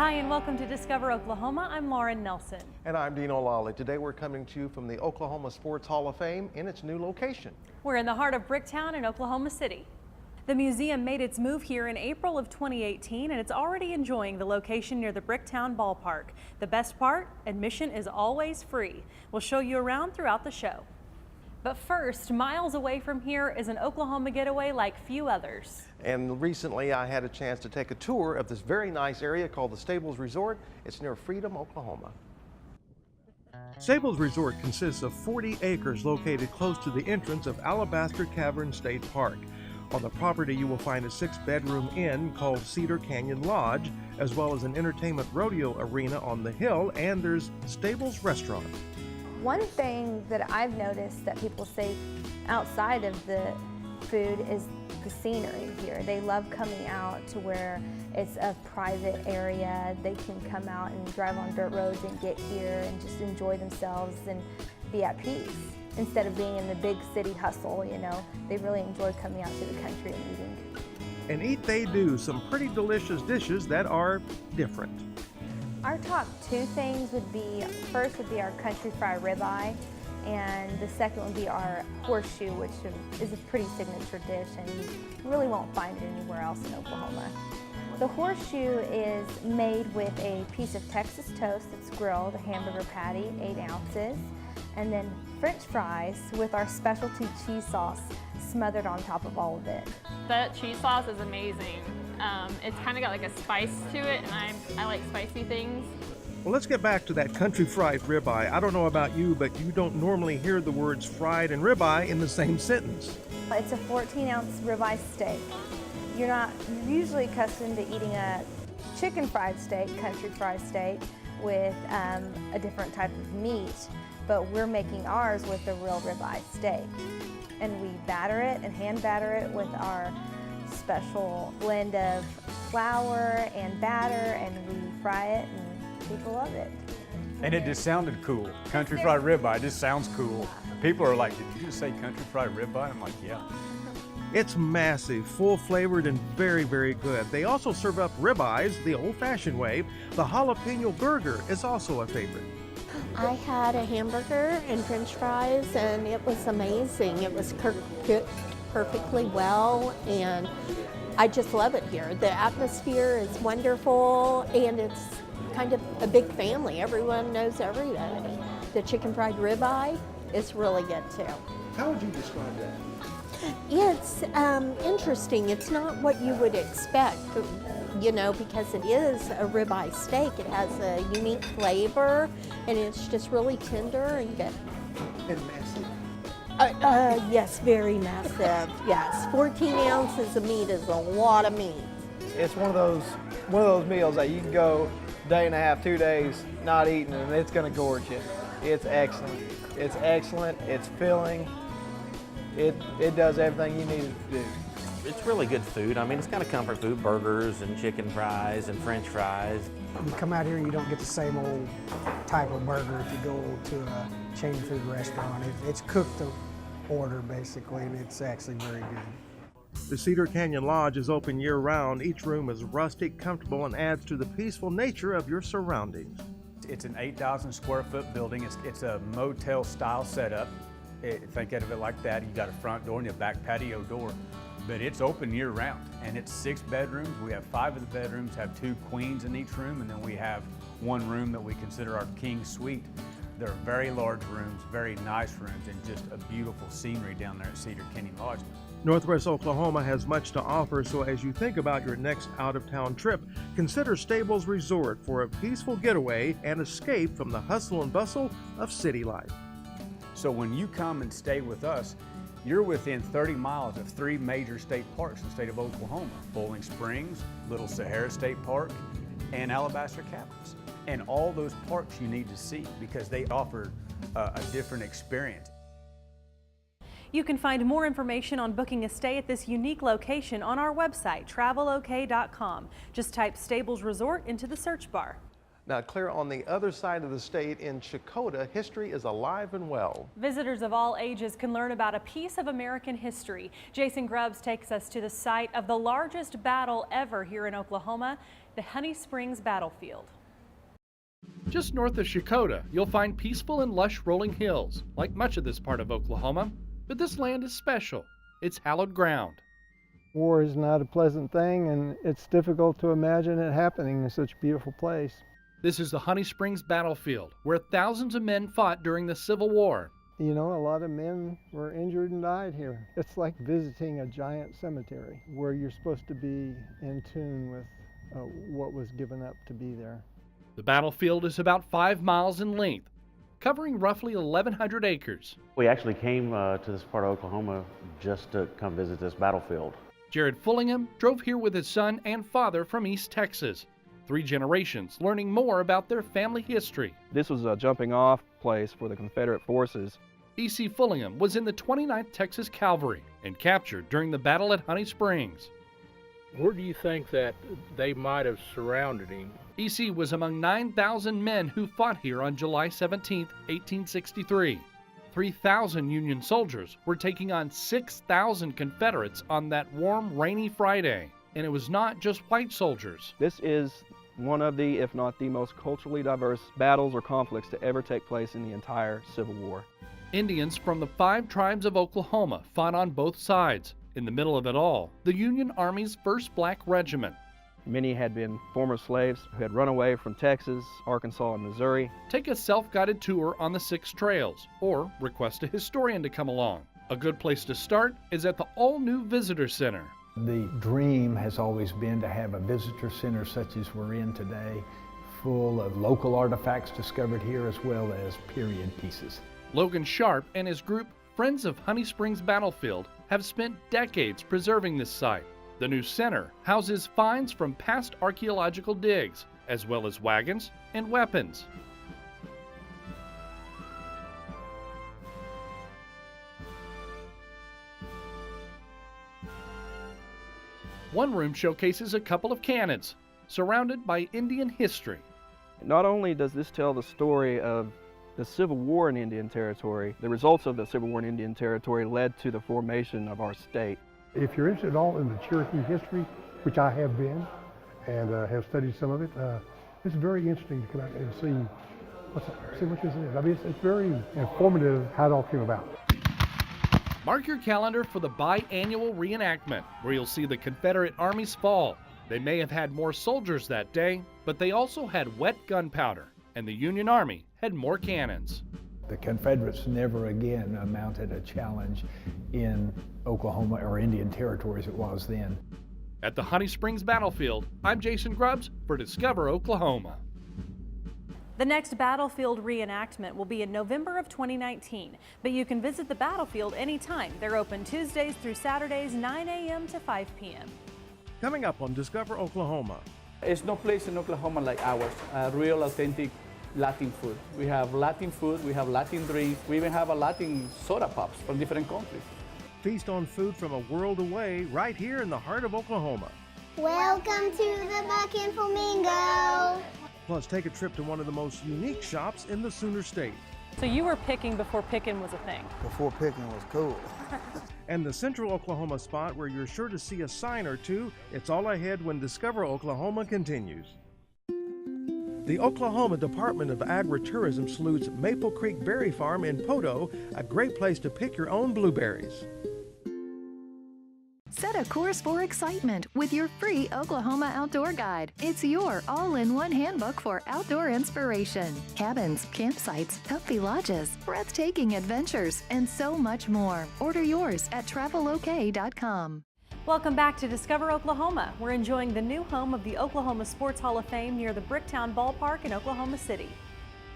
Hi and welcome to Discover Oklahoma. I'm Lauren Nelson. And I'm Dean O'Lally. Today we're coming to you from the Oklahoma Sports Hall of Fame in its new location. We're in the heart of Bricktown in Oklahoma City. The museum made its move here in April of 2018 and it's already enjoying the location near the Bricktown ballpark. The best part, admission is always free. We'll show you around throughout the show. But first, miles away from here is an Oklahoma getaway like few others. And recently I had a chance to take a tour of this very nice area called the Stables Resort. It's near Freedom, Oklahoma. Stables Resort consists of 40 acres located close to the entrance of Alabaster Cavern State Park. On the property you will find a 6-bedroom inn called Cedar Canyon Lodge, as well as an entertainment rodeo arena on the hill, and there's Stables Restaurant. One thing that I've noticed that people say outside of the food is the scenery here. They love coming out to where it's a private area. They can come out and drive on dirt roads and get here and just enjoy themselves and be at peace. Instead of being in the big city hustle, you know, they really enjoy coming out to the country and eating. And eat they do, some pretty delicious dishes that are different. Our top two things would be, first would be our country fried ribeye, and the second would be our horseshoe, which is a pretty signature dish and you really won't find it anywhere else in Oklahoma. The horseshoe is made with a piece of Texas toast that's grilled, a hamburger patty, 8 ounces, and then French fries with our specialty cheese sauce smothered on top of all of it. That cheese sauce is amazing. It's kind of got like a spice to it, and I like spicy things. Well, let's get back to that country fried ribeye. I don't know about you, but you don't normally hear the words fried and ribeye in the same sentence. It's a 14-ounce ribeye steak. You're usually accustomed to eating a chicken fried steak, country fried steak, with a different type of meat, but we're making ours with the real ribeye steak. And we batter it and hand batter it with our special blend of flour and batter, and we fry it and people love it. And it just sounded cool. Country fried ribeye just sounds cool. People are like, did you just say country fried ribeye? I'm like, yeah. It's massive, full-flavored, and very, very good. They also serve up ribeyes the old-fashioned way. The jalapeno burger is also a favorite. I had a hamburger and French fries, and it was amazing. It was cooked perfectly well, and I just love it here. The atmosphere is wonderful, and it's kind of a big family. Everyone knows everybody. The chicken fried ribeye is really good too. How would you describe that? It's interesting. It's not what you would expect, you know, because it is a ribeye steak. It has a unique flavor, and it's just really tender and good. And massive. Yes, very massive. Yes, 14 ounces of meat is a lot of meat. It's one of those meals that you can go a day and a half, 2 days not eating, and it's going to gorge you. It's excellent. It's excellent. It's filling. It does everything you need it to do. It's really good food. I mean, it's kind of comfort food, burgers and chicken fries and French fries. You come out here and you don't get the same old type of burger if you go to a chain food restaurant. It's cooked to order basically, and it's actually very good. The Cedar Canyon Lodge is open year-round. Each room is rustic, comfortable, and adds to the peaceful nature of your surroundings. It's an 8,000 square foot building. It's a motel style setup. Think of it like that. You got a front door and a back patio door, but it's open year round, and it's 6 bedrooms. We have 5 of the bedrooms have 2 queens in each room, and then we have 1 room that we consider our king suite. They're very large rooms, very nice rooms, and just a beautiful scenery down there at Cedar Canyon Lodge. Northwest Oklahoma has much to offer, so as you think about your next out-of-town trip, consider Stables Resort for a peaceful getaway and escape from the hustle and bustle of city life. So when you come and stay with us, you're within 30 miles of 3 major state parks in the state of Oklahoma: Bowling Springs, Little Sahara State Park, and Alabaster Caverns. And all those parks you need to see because they offer a different experience. You can find more information on booking a stay at this unique location on our website, travelok.com. Just type Stables Resort into the search bar. Now, clear on the other side of the state in Checotah, history is alive and well. Visitors of all ages can learn about a piece of American history. Jason Grubbs takes us to the site of the largest battle ever here in Oklahoma. the Honey Springs Battlefield. Just north of Checotah, you'll find peaceful and lush rolling hills, like much of this part of Oklahoma. But this land is special. It's hallowed ground. War is not a pleasant thing, and it's difficult to imagine it happening in such a beautiful place. This is the Honey Springs Battlefield, where thousands of men fought during the Civil War. You know, a lot of men were injured and died here. It's like visiting a giant cemetery where you're supposed to be in tune with what was given up to be there. The battlefield is about 5 miles in length, covering roughly 1,100 acres. We actually came to this part of Oklahoma just to come visit this battlefield. Jared Fullingham drove here with his son and father from East Texas. 3 generations learning more about their family history. This was a jumping off place for the Confederate forces. E.C. Fullingham was in the 29th Texas Cavalry and captured during the battle at Honey Springs. Where do you think that they might have surrounded him? E.C. was among 9,000 men who fought here on July 17, 1863. 3,000 Union soldiers were taking on 6,000 Confederates on that warm, rainy Friday. And it was not just white soldiers. This is one of the, if not the most culturally diverse battles or conflicts to ever take place in the entire Civil War. Indians from the 5 tribes of Oklahoma fought on both sides. In the middle of it all, the Union Army's 1st Black Regiment. Many had been former slaves who had run away from Texas, Arkansas, and Missouri. Take a self-guided tour on the 6 trails, or request a historian to come along. A good place to start is at the all-new Visitor Center. The dream has always been to have a visitor center such as we're in today, full of local artifacts discovered here as well as period pieces. Logan Sharp and his group, Friends of Honey Springs Battlefield, have spent decades preserving this site. The new center houses finds from past archaeological digs, as well as wagons and weapons. One room showcases a couple of cannons, surrounded by Indian history. Not only does this tell the story of the Civil War in Indian Territory, the results of the Civil War in Indian Territory led to the formation of our state. If you're interested at all in the Cherokee history, which I have been and have studied some of it, it's very interesting to come out and see what this is. I mean, it's very informative how it all came about. Mark your calendar for the biannual reenactment, where you'll see the Confederate Army's fall. They may have had more soldiers that day, but they also had wet gunpowder, and the Union Army had more cannons. The Confederates never again mounted a challenge in Oklahoma or Indian Territory as it was then. At the Honey Springs Battlefield, I'm Jason Grubbs for Discover Oklahoma. The next battlefield reenactment will be in November of 2019, but you can visit the battlefield anytime. They're open Tuesdays through Saturdays, 9 a.m. to 5 p.m. Coming up on Discover Oklahoma. There's no place in Oklahoma like ours, real authentic Latin food. We have Latin food, we have Latin drinks, we even have a Latin soda pops from different countries. Feast on food from a world away, right here in the heart of Oklahoma. Welcome to the Buckin Flamingo. Plus, take a trip to one of the most unique shops in the Sooner State. So you were picking before picking was a thing? Before picking was cool. And the Central Oklahoma spot where you're sure to see a sign or two. It's all ahead when Discover Oklahoma continues. The Oklahoma Department of Agritourism salutes Maple Creek Berry Farm in Poteau, a great place to pick your own blueberries. Set a course for excitement with your free Oklahoma Outdoor Guide. It's your all-in-one handbook for outdoor inspiration. Cabins, campsites, comfy lodges, breathtaking adventures, and so much more. Order yours at travelok.com. Welcome back to Discover Oklahoma. We're enjoying the new home of the Oklahoma Sports Hall of Fame near the Bricktown Ballpark in Oklahoma City.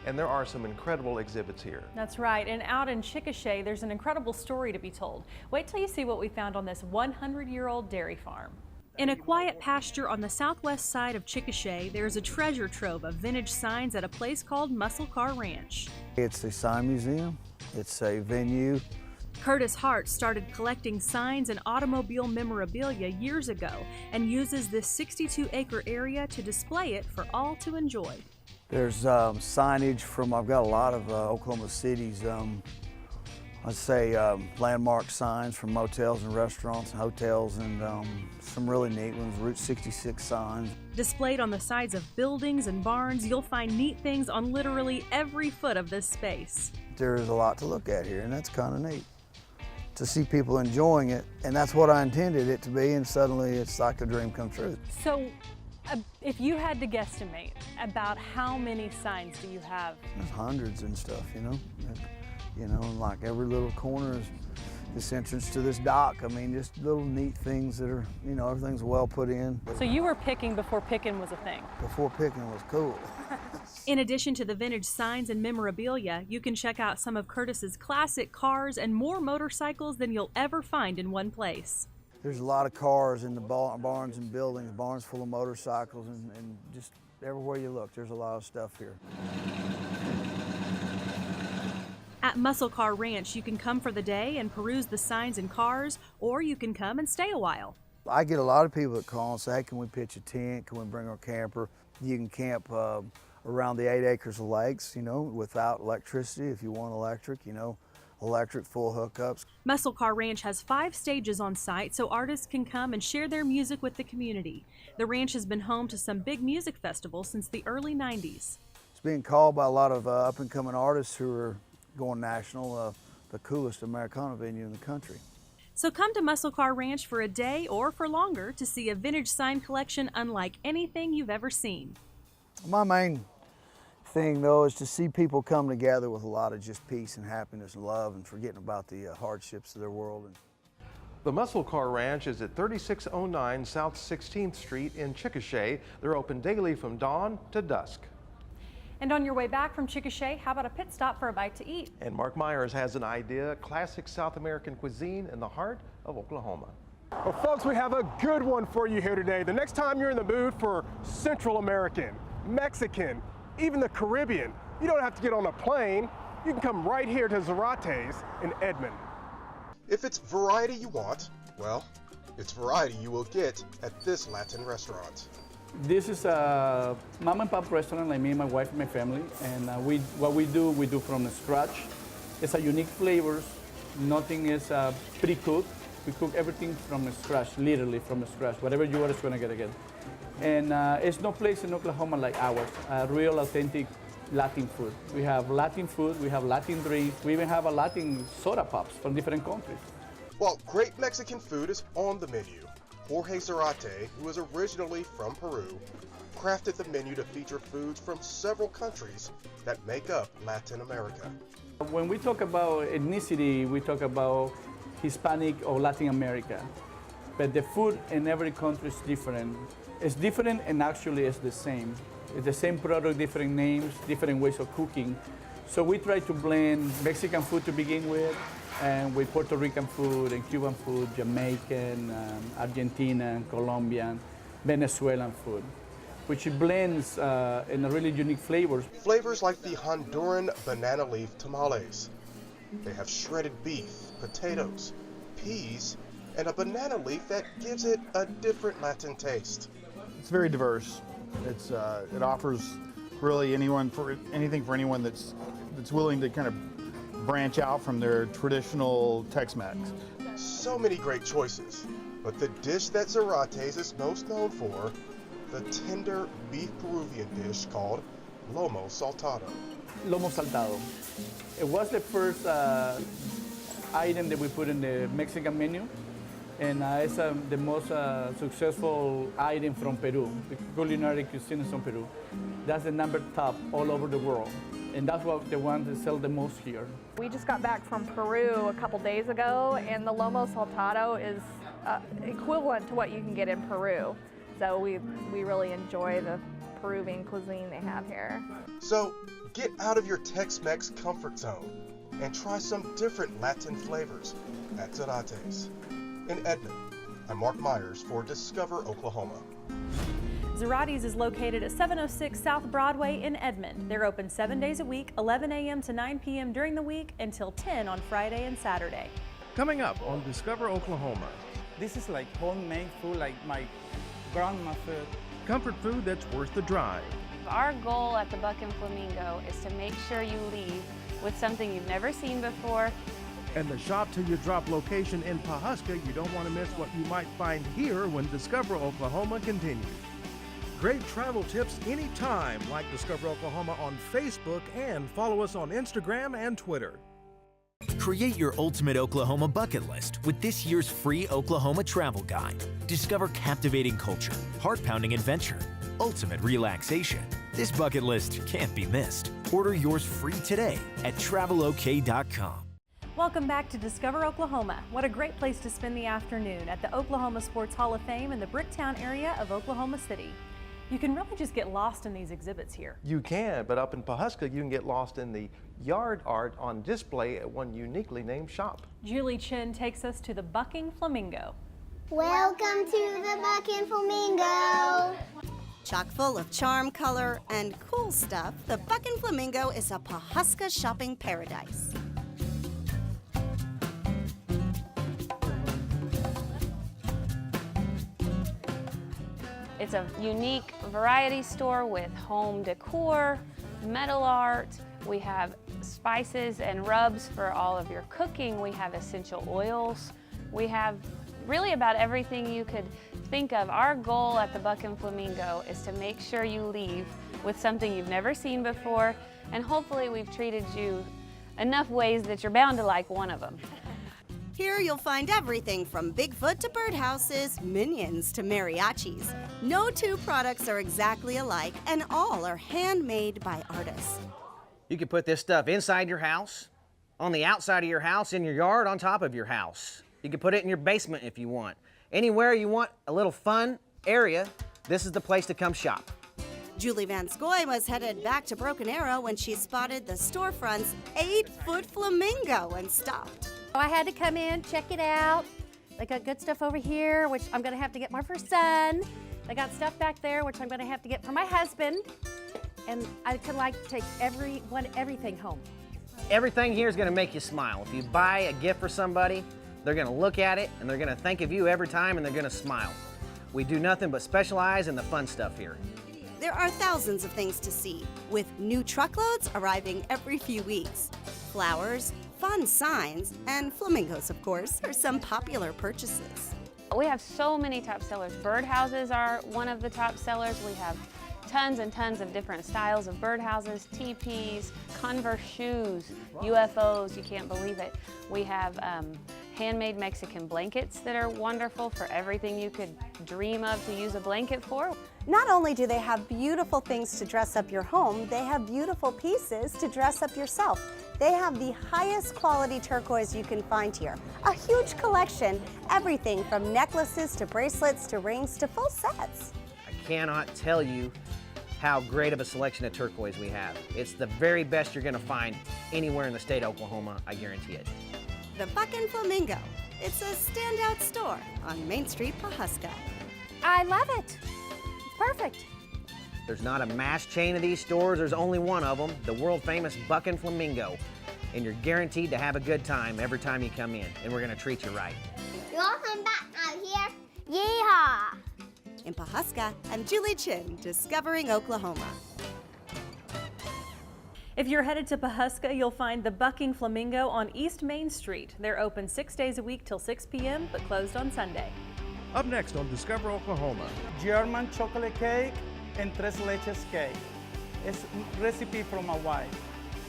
And there are some incredible exhibits here. That's right, and out in Chickasha, there's an incredible story to be told. Wait till you see what we found on this 100-year-old dairy farm. In a quiet pasture on the southwest side of Chickasha, there's a treasure trove of vintage signs at a place called Muscle Car Ranch. It's a sign museum, it's a venue. Curtis Hart started collecting signs and automobile memorabilia years ago and uses this 62-acre area to display it for all to enjoy. There's signage from, I've got a lot of Oklahoma City's I'd say landmark signs from motels and restaurants and hotels, and some really neat ones, Route 66 signs. Displayed on the sides of buildings and barns, you'll find neat things on literally every foot of this space. There's a lot to look at here, and that's kind of neat to see people enjoying it, and that's what I intended it to be, and suddenly it's like a dream come true. So, if you had to guesstimate, about how many signs do you have? There's hundreds and stuff, you know. And like every little corner is this entrance to this dock. I mean, just little neat things that are, you know, everything's well put in. So you were picking before picking was a thing? Before picking was cool. In addition to the vintage signs and memorabilia, you can check out some of Curtis's classic cars and more motorcycles than you'll ever find in one place. There's a lot of cars in the barns and buildings, barns full of motorcycles, and just everywhere you look, there's a lot of stuff here. At Muscle Car Ranch, you can come for the day and peruse the signs and cars, or you can come and stay a while. I get a lot of people that call and say, hey, can we pitch a tent? Can we bring our camper? You can camp around the 8 acres of lakes, you know, without electricity. If you want electric, you know, electric full hookups. Muscle Car Ranch has 5 stages on site so artists can come and share their music with the community. The ranch has been home to some big music festivals since the early 90s. It's being called by a lot of up-and-coming artists who are going national, the coolest Americana venue in the country. So come to Muscle Car Ranch for a day or for longer to see a vintage sign collection unlike anything you've ever seen. My main thing, though, is to see people come together with a lot of just peace and happiness and love and forgetting about the hardships of their world. The Muscle Car Ranch is at 3609 South 16th Street in Chickasha. They're open daily from dawn to dusk. And on your way back from Chickasha, how about a pit stop for a bite to eat? And Mark Myers has an idea, classic South American cuisine in the heart of Oklahoma. Well, folks, we have a good one for you here today. The next time you're in the mood for Central American, Mexican, even the Caribbean, you don't have to get on a plane. You can come right here to Zarates in Edmond. If it's variety you want, well, it's variety you will get at this Latin restaurant. This is a mom and pop restaurant, like me and my wife and my family, and what we do from scratch. It's a unique flavors. Nothing is pre-cooked. We cook everything from scratch, literally from scratch. Whatever you order is gonna get again. And it's no place in Oklahoma like ours. Real authentic Latin food. We have Latin food. We have Latin drinks. We even have a Latin soda pops from different countries. Well, great Mexican food is on the menu. Jorge Zarate, who is originally from Peru, crafted the menu to feature foods from several countries that make up Latin America. When we talk about ethnicity, we talk about Hispanic or Latin America. But the food in every country is different. It's different and actually it's the same. It's the same product, different names, different ways of cooking. So we try to blend Mexican food to begin with, and with Puerto Rican food and Cuban food, Jamaican, Argentinian, Colombian, Venezuelan food, which blends in a really unique flavors. Flavors like the Honduran banana leaf tamales. They have shredded beef, potatoes, peas, and a banana leaf that gives it a different Latin taste. It's very diverse. It offers really anything for anyone that's willing to kind of branch out from their traditional Tex-Mex. So many great choices, but the dish that Zarates is most known for, the tender beef Peruvian dish called lomo saltado. Lomo saltado. It was the first item that we put in the Mexican menu, and it's the most successful item from Peru. The culinary cuisine is from Peru. That's the number top all over the world. And that's what the ones that sell the most here. We just got back from Peru a couple days ago, and the lomo saltado is equivalent to what you can get in Peru. So we really enjoy the Peruvian cuisine they have here. So get out of your Tex-Mex comfort zone and try some different Latin flavors at Zarates. In Edmond, I'm Mark Myers for Discover Oklahoma. Zarates is located at 706 South Broadway in Edmond. They're open 7 days a week, 11 a.m. to 9 p.m. during the week until 10 on Friday and Saturday. Coming up on Discover Oklahoma. This is like homemade food, like my grandma's food. Comfort food that's worth the drive. Our goal at the Buckin Flamingo is to make sure you leave with something you've never seen before And the Shop Till You Drop location in Pawhuska, you don't want to miss what you might find here when Discover Oklahoma continues. Great travel tips anytime, like Discover Oklahoma on Facebook and follow us on Instagram and Twitter. Create your ultimate Oklahoma bucket list with this year's free Oklahoma travel guide. Discover captivating culture, heart-pounding adventure, ultimate relaxation. This bucket list can't be missed. Order yours free today at travelok.com. Welcome back to Discover Oklahoma. What a great place to spend the afternoon at the Oklahoma Sports Hall of Fame in the Bricktown area of Oklahoma City. You can really just get lost in these exhibits here. You can, but up in Pawhuska, you can get lost in the yard art on display at one uniquely named shop. Julie Chin takes us to the Bucking Flamingo. Welcome to the Buckin Flamingo. Chock full of charm, color, and cool stuff, the Buckin Flamingo is a Pawhuska shopping paradise. It's a unique variety store with home decor, metal art. We have spices and rubs for all of your cooking. We have essential oils. We have really about everything you could think of. Our goal at the Buckin Flamingo is to make sure you leave with something you've never seen before, and hopefully we've treated you enough ways that you're bound to like one of them. Here you'll find everything from Bigfoot to birdhouses, minions to mariachis. No two products are exactly alike, and all are handmade by artists. You can put this stuff inside your house, on the outside of your house, in your yard, on top of your house. You can put it in your basement if you want. Anywhere you want a little fun area, this is the place to come shop. Julie Van Scoy was headed back to Broken Arrow when she spotted the storefront's 8-foot flamingo and stopped. I had to come in, check it out. They got good stuff over here, which I'm gonna have to get more for son. They got stuff back there, which I'm gonna have to get for my husband. And I could like take everything home. Everything here is gonna make you smile. If you buy a gift for somebody, they're gonna look at it and they're gonna think of you every time and they're gonna smile. We do nothing but specialize in the fun stuff here. There are thousands of things to see, with new truckloads arriving every few weeks. Flowers, fun signs, and flamingos, of course, are some popular purchases. We have so many top sellers. Birdhouses are one of the top sellers. We have tons and tons of different styles of birdhouses, teepees, Converse shoes, UFOs, you can't believe it. We have handmade Mexican blankets that are wonderful for everything you could dream of to use a blanket for. Not only do they have beautiful things to dress up your home, they have beautiful pieces to dress up yourself. They have the highest quality turquoise you can find here. A huge collection, everything from necklaces to bracelets to rings to full sets. I cannot tell you how great of a selection of turquoise we have. It's the very best you're gonna find anywhere in the state of Oklahoma, I guarantee it. The Buckin Flamingo. It's a standout store on Main Street, Pawhuska. I love it. It's perfect. There's not a mass chain of these stores, there's only one of them, the world famous Buckin Flamingo. And you're guaranteed to have a good time every time you come in, and we're gonna treat you right. You want to come back out here? Yeehaw! In Pawhuska, I'm Julie Chin, Discovering Oklahoma. If you're headed to Pawhuska, you'll find the Bucking Flamingo on East Main Street. They're open 6 days a week till 6 p.m., but closed on Sunday. Up next on Discover Oklahoma. German chocolate cake and tres leches cake. It's a recipe from my wife.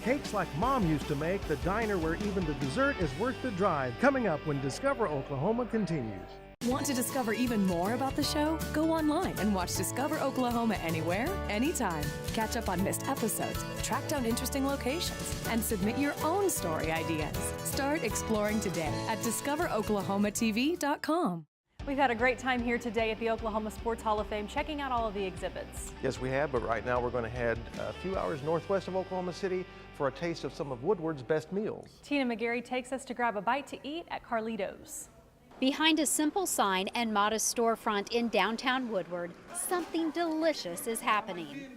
Cakes like Mom used to make, the diner where even the dessert is worth the drive. Coming up when Discover Oklahoma continues. Want to discover even more about the show? Go online and watch Discover Oklahoma anywhere, anytime. Catch up on missed episodes, track down interesting locations, and submit your own story ideas. Start exploring today at discoveroklahomatv.com. We've had a great time here today at the Oklahoma Sports Hall of Fame, checking out all of the exhibits. Yes, we have, but right now we're going to head a few hours northwest of Oklahoma City for a taste of some of Woodward's best meals. Tina McGarry takes us to grab a bite to eat at Carlitos. Behind a simple sign and modest storefront in downtown Woodward, something delicious is happening.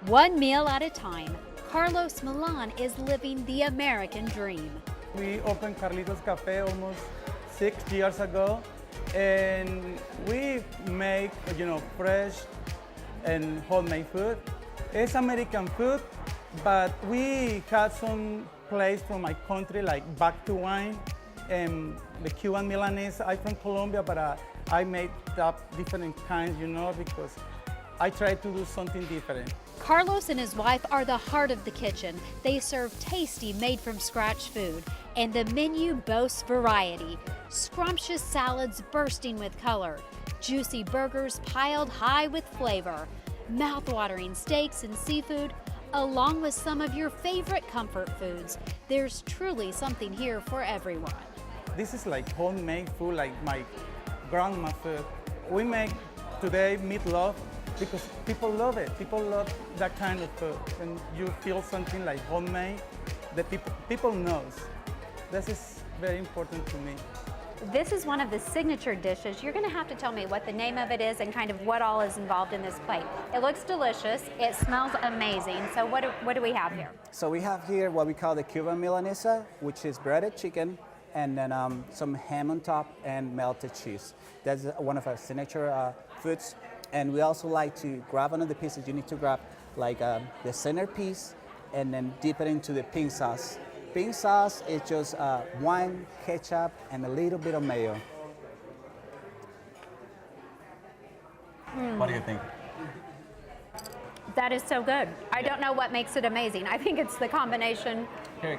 One meal at a time, Carlos Milan is living the American dream. We opened Carlitos Cafe almost 6 years ago, and we make, fresh and homemade food. It's American food, but we had some place from my country, like back to wine, and the Cuban Milanese. I'm from Colombia, but I made up different kinds, you know, because I try to do something different. Carlos and his wife are the heart of the kitchen. They serve tasty, made-from-scratch food, and the menu boasts variety. Scrumptious salads bursting with color, juicy burgers piled high with flavor, mouth-watering steaks and seafood, along with some of your favorite comfort foods. There's truly something here for everyone. This is like homemade food, like my grandma food. We make today meatloaf because people love it. People love that kind of food. When you feel something like homemade, that people knows. This is very important to me. This is one of the signature dishes. You're gonna have to tell me what the name of it is and kind of what all is involved in this plate. It looks delicious, it smells amazing. So what do we have here? So we have here what we call the Cuban Milanesa, which is breaded chicken, and then some ham on top and melted cheese. That's one of our signature foods. And we also like to grab one of the pieces. You need to grab like the center piece and then dip it into the pink sauce. Pink sauce is just wine, ketchup, and a little bit of mayo. What do you think? That is so good. I don't know what makes it amazing. I think it's the combination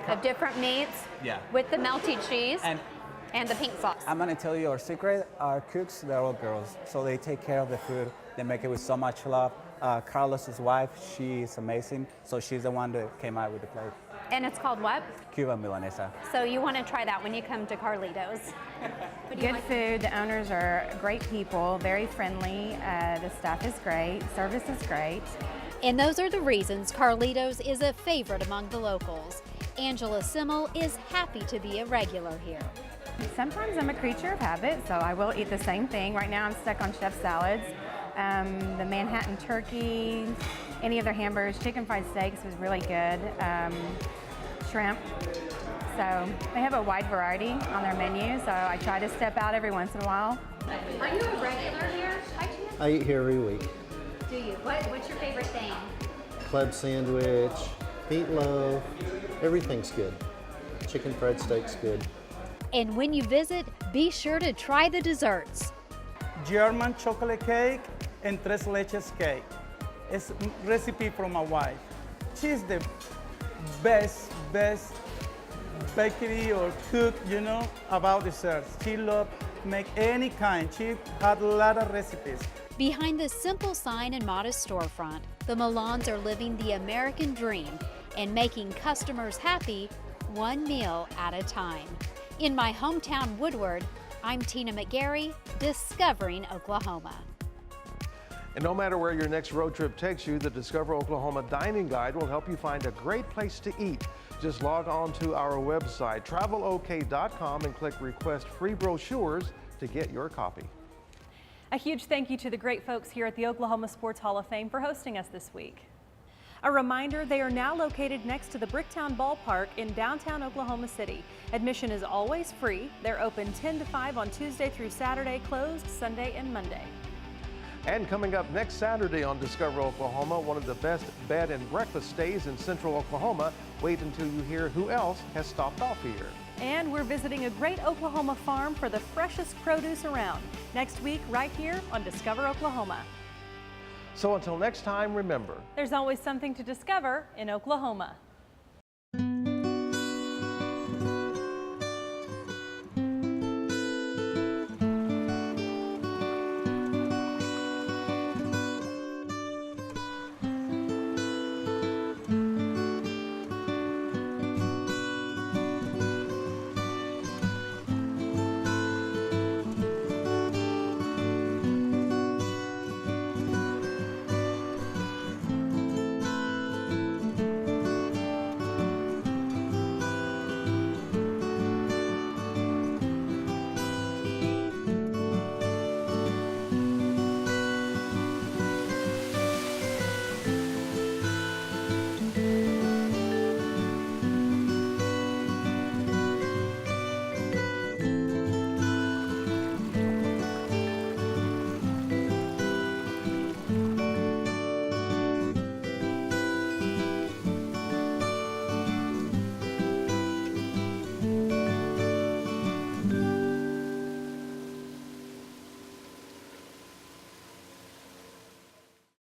of different meats with the melty cheese and the pink sauce. I'm gonna tell you our secret. Our cooks, they're all girls, so they take care of the food. They make it with so much love. Carlos's wife, she's amazing, so she's the one that came out with the plate. And it's called what? Cuban Milanesa. So you want to try that when you come to Carlitos. Good food, the owners are great people, very friendly, the staff is great, service is great. And those are the reasons Carlitos is a favorite among the locals. Angela Simmel is happy to be a regular here. Sometimes I'm a creature of habit, so I will eat the same thing. Right now I'm stuck on chef salads. The Manhattan turkey, any of their hamburgers, chicken fried steaks was really good. Shrimp. So they have a wide variety on their menu, so I try to step out every once in a while. Are you a regular here by chance? I eat here every week. Do you? What's your favorite thing? Club sandwich, meatloaf, everything's good. Chicken fried steak's good. And when you visit, be sure to try the desserts. German chocolate cake and tres leches cake. It's a recipe from my wife. She's the best bakery or cook, you know, about desserts. She loves make any kind. She had a lot of recipes. Behind this simple sign and modest storefront, the Milans are living the American dream and making customers happy one meal at a time. In my hometown, Woodward, I'm Tina McGarry, discovering Oklahoma. And no matter where your next road trip takes you, the Discover Oklahoma Dining Guide will help you find a great place to eat. Just log on to our website, travelok.com, and click Request Free Brochures to get your copy. A huge thank you to the great folks here at the Oklahoma Sports Hall of Fame for hosting us this week. A reminder, they are now located next to the Bricktown Ballpark in downtown Oklahoma City. Admission is always free. They're open 10 to 5 on Tuesday through Saturday, closed Sunday and Monday. And coming up next Saturday on Discover Oklahoma, one of the best bed and breakfast stays in central Oklahoma. Wait until you hear who else has stopped off here. And we're visiting a great Oklahoma farm for the freshest produce around. Next week, right here on Discover Oklahoma. So until next time, remember, there's always something to discover in Oklahoma.